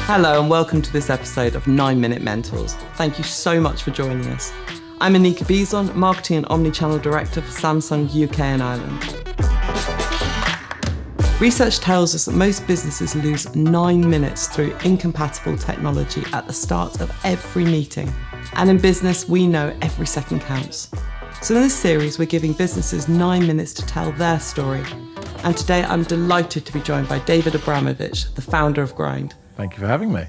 Hello and welcome to this episode of 9 Minute Mentors. Thank you so much for joining us. I'm Annika Bizon, Marketing and Omnichannel Director for Samsung UK and Ireland. Research tells us that most businesses lose 9 minutes through incompatible technology at the start of every meeting. And in business, we know every second counts. So in this series, we're giving businesses 9 minutes to tell their story. And today I'm delighted to be joined by David Abrahamovich, the founder of Grind. Thank you for having me.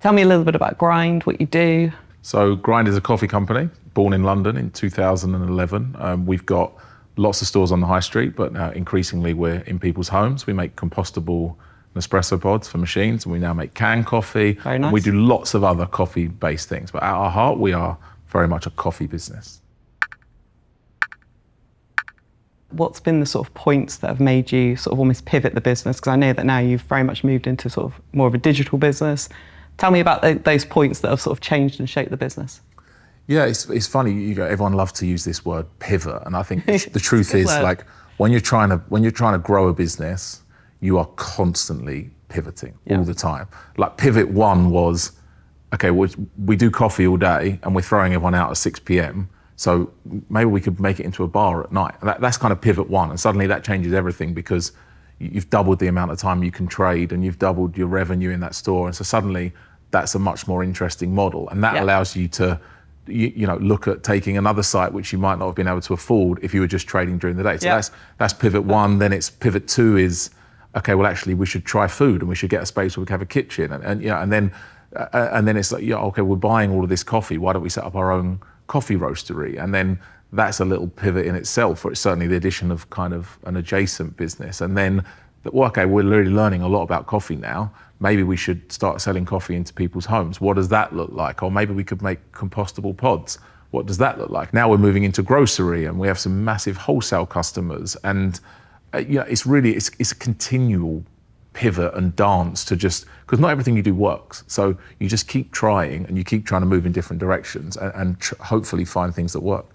Tell me a little bit about Grind, what you do. So Grind is a coffee company born in London in 2011. We've got lots of stores on the high street, but now increasingly we're in people's homes. We make compostable Nespresso pods for machines, and we now make canned coffee. Very nice. We do lots of other coffee-based things, but at our heart, we are very much a coffee business. What's been the sort of points that have made you sort of almost pivot the business? Because I know that now you've very much moved into sort of more of a digital business. Tell me about those points that have sort of changed and shaped the business. Yeah, it's funny. Everyone loves to use this word pivot, and I think the truth is word. like when you're trying to grow a business, you are constantly pivoting all the time. Like pivot one was, okay, we do coffee all day, and we're throwing everyone out at 6 p.m. So maybe we could make it into a bar at night. That's kind of pivot one, and suddenly that changes everything because you've doubled the amount of time you can trade, and you've doubled your revenue in that store, and so suddenly that's a much more interesting model, and that allows you to look at taking another site which you might not have been able to afford if you were just trading during the day. So that's pivot one. Then it's pivot two is, okay, well actually we should try food, and we should get a space where we can have a kitchen, and then it's like, okay, we're buying all of this coffee. Why don't we set up our own coffee roastery? And then that's a little pivot in itself, or it's certainly the addition of kind of an adjacent business. And then, okay, we're really learning a lot about coffee now. Maybe we should start selling coffee into people's homes. What does that look like? Or maybe we could make compostable pods. What does that look like? Now we're moving into grocery, and we have some massive wholesale customers. And it's a continual pivot and dance to just, because not everything you do works. So you just keep trying, and you keep trying to move in different directions and hopefully find things that work.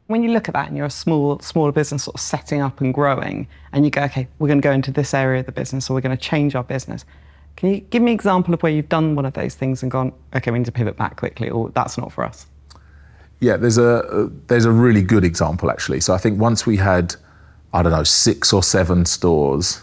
When you look at that and you're a smaller business sort of setting up and growing, and you go, okay, we're going to go into this area of the business, or we're going to change our business. Can you give me an example of where you've done one of those things and gone, okay, we need to pivot back quickly, or that's not for us? Yeah, there's a really good example actually. So I think once we had, 6 or 7 stores,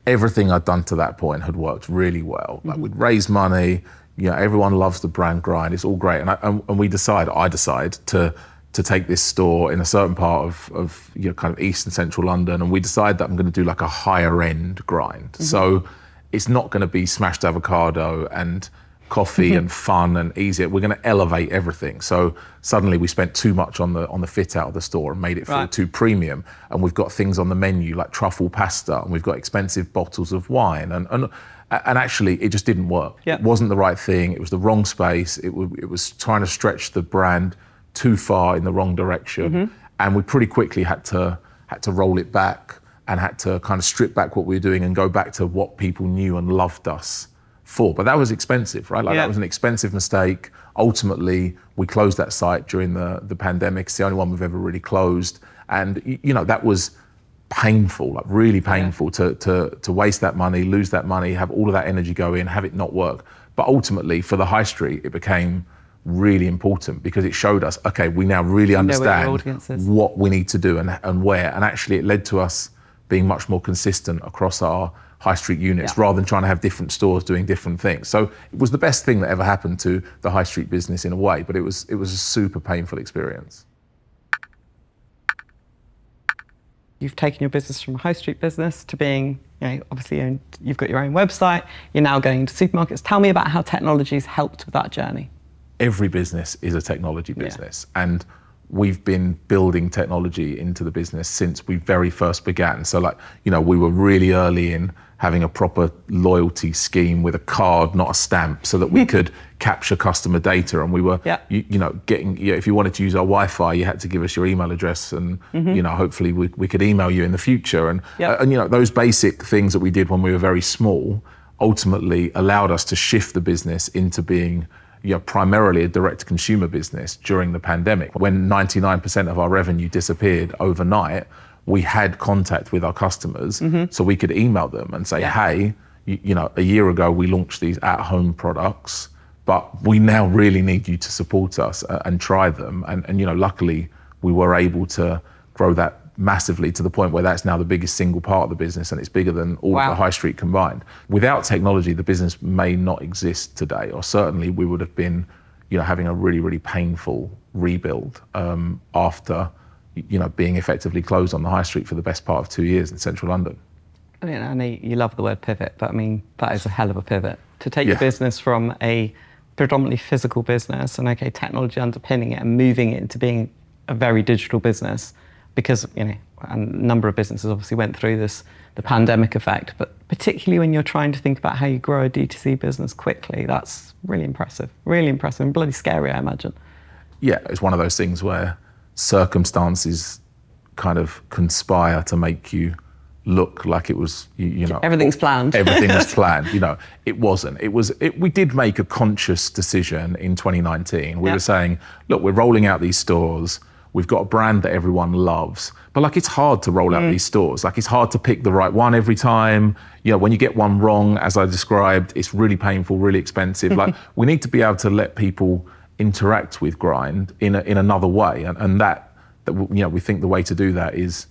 everything I'd done to that point had worked really well. Like we'd raised money, everyone loves the brand Grind, it's all great. And I decide to take this store in a certain part of kind of east and central London, and we decide that I'm going to do like a higher end Grind. So it's not going to be smashed avocado and coffee and fun and easy. We're going to elevate everything. So suddenly we spent too much on the fit out of the store and made it feel too premium. And we've got things on the menu like truffle pasta, and we've got expensive bottles of wine, and actually it just didn't work. It wasn't the right thing. It was the wrong space. It was trying to stretch the brand too far in the wrong direction. And we pretty quickly had to roll it back, and had to kind of strip back what we were doing and go back to what people knew and loved us for. But that was expensive, right? That was an expensive mistake. Ultimately, we closed that site during the pandemic. It's the only one we've ever really closed. And that was painful, like really painful to waste that money, lose that money, have all of that energy go in, have it not work. But ultimately, for the high street, it became really important because it showed us, okay, we now really understand what we need to do and where. And actually it led to us being much more consistent across our high street units rather than trying to have different stores doing different things. So it was the best thing that ever happened to the high street business in a way, but it was a super painful experience. You've taken your business from a high street business to being, obviously you've got your own website, you're now going to supermarkets. Tell me about how technology's helped with that journey. Every business is a technology business, and we've been building technology into the business since we very first began. So we were really early in having a proper loyalty scheme with a card, not a stamp, so that we could capture customer data. And we were, getting, if you wanted to use our Wi-Fi, you had to give us your email address, and hopefully we could email you in the future. And those basic things that we did when we were very small ultimately allowed us to shift the business into being primarily a direct-to-consumer business during the pandemic. When 99% of our revenue disappeared overnight, we had contact with our customers, so we could email them and say, hey, a year ago we launched these at-home products, but we now really need you to support us and try them. And luckily we were able to grow that massively to the point where that's now the biggest single part of the business, and it's bigger than all of the high street combined. Without technology, the business may not exist today, or certainly we would have been having a really, really painful rebuild after being effectively closed on the high street for the best part of 2 years in central London. I mean, I know you love the word pivot, but I mean, that is a hell of a pivot. To take your business from a predominantly physical business and technology underpinning it and moving it into being a very digital business, because a number of businesses obviously went through the pandemic effect, but particularly when you're trying to think about how you grow a D2C business quickly, that's really impressive and bloody scary, I imagine. Yeah, it's one of those things where circumstances kind of conspire to make you look like it was, everything's planned. Everything was planned. It wasn't. We did make a conscious decision in 2019. We were saying, look, we're rolling out these stores. We've got a brand that everyone loves, but it's hard to roll out these stores. It's hard to pick the right one every time. When you get one wrong, as I described, it's really painful, really expensive. We need to be able to let people interact with Grind in another way, and that we think the way to do that is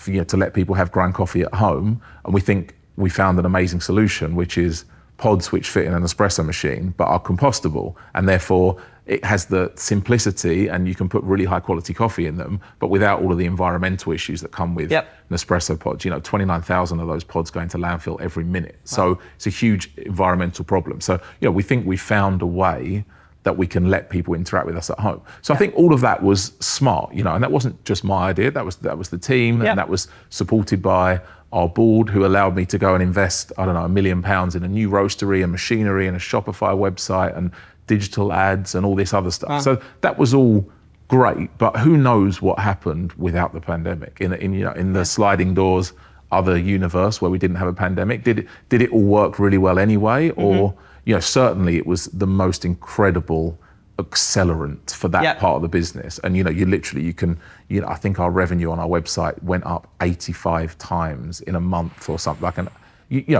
to let people have Grind coffee at home. And we think we found an amazing solution, which is pods which fit in an espresso machine but are compostable, and therefore it has the simplicity, and you can put really high quality coffee in them, but without all of the environmental issues that come with Nespresso pods. 29,000 of those pods go into landfill every minute. Wow. So it's a huge environmental problem. So we think we found a way that we can let people interact with us at home. So I think all of that was smart, and that wasn't just my idea, that was the team, and that was supported by our board, who allowed me to go and invest, £1 million in a new roastery and machinery and a Shopify website and digital ads and all this other stuff. Wow. So that was all great, but who knows what happened without the pandemic in the sliding doors other universe where we didn't have a pandemic. Did it all work really well anyway? Or certainly it was the most incredible accelerant for that part of the business. And I think our revenue on our website went up 85 times in a month or something,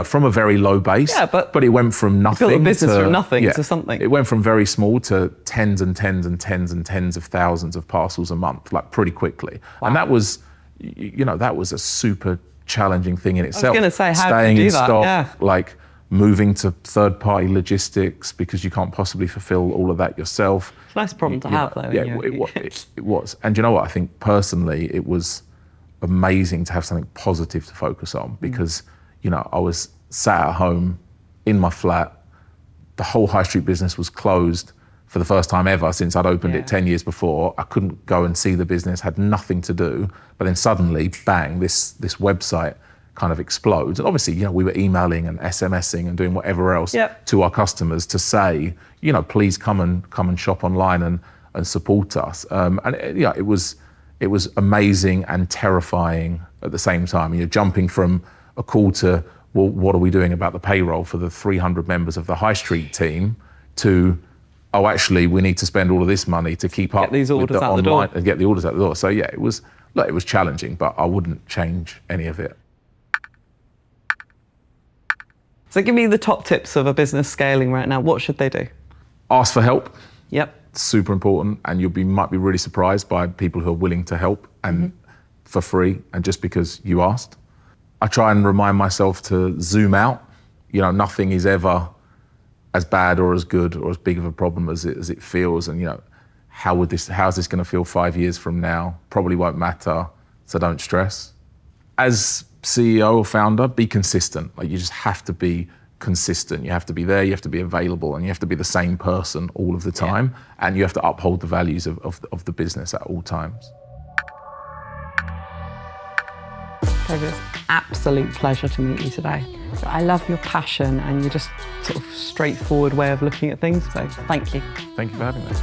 from a very low base. Yeah, but it went from nothing. Built a business from nothing to something. It went from very small to tens and tens and tens and tens of thousands of parcels a month, pretty quickly. Wow. And that was, that was a super challenging thing in itself. I was going to say, how staying do you in do that? stock, moving to third-party logistics because you can't possibly fulfill all of that yourself. It's a nice problem to have, though. Yeah, it was. And you know what? I think personally, it was amazing to have something positive to focus on because, I was sat at home in my flat. The whole high street business was closed for the first time ever since I'd opened it 10 years before. I couldn't go and see the business, had nothing to do. But then suddenly, bang, this website kind of explodes. And obviously, we were emailing and SMSing and doing whatever else to our customers to say, please come and shop online and support us. It was amazing and terrifying at the same time. You're jumping from a call to, well, what are we doing about the payroll for the 300 members of the high street team to, oh, actually, we need to spend all of this money to keep up these orders with the out online the door. And get the orders out the door. So it was challenging, but I wouldn't change any of it. So give me the top tips of a business scaling right now. What should they do? Ask for help. Yep. Super important, and might be really surprised by people who are willing to help and for free and just because you asked. I try and remind myself to zoom out. Nothing is ever as bad or as good or as big of a problem as it feels. And how's this going to feel 5 years from now? Probably won't matter. So don't stress. As CEO or founder, be consistent. You just have to be consistent. You have to be there, you have to be available, and you have to be the same person all of the time. And you have to uphold the values of the business at all times. David, it's an absolute pleasure to meet you today. I love your passion and your just sort of straightforward way of looking at things. So thank you. Thank you for having me.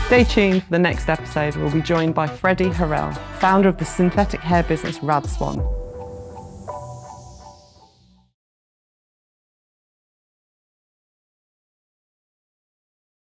Stay tuned for the next episode. We'll be joined by Freddie Harrell, founder of the synthetic hair business Rad Swan.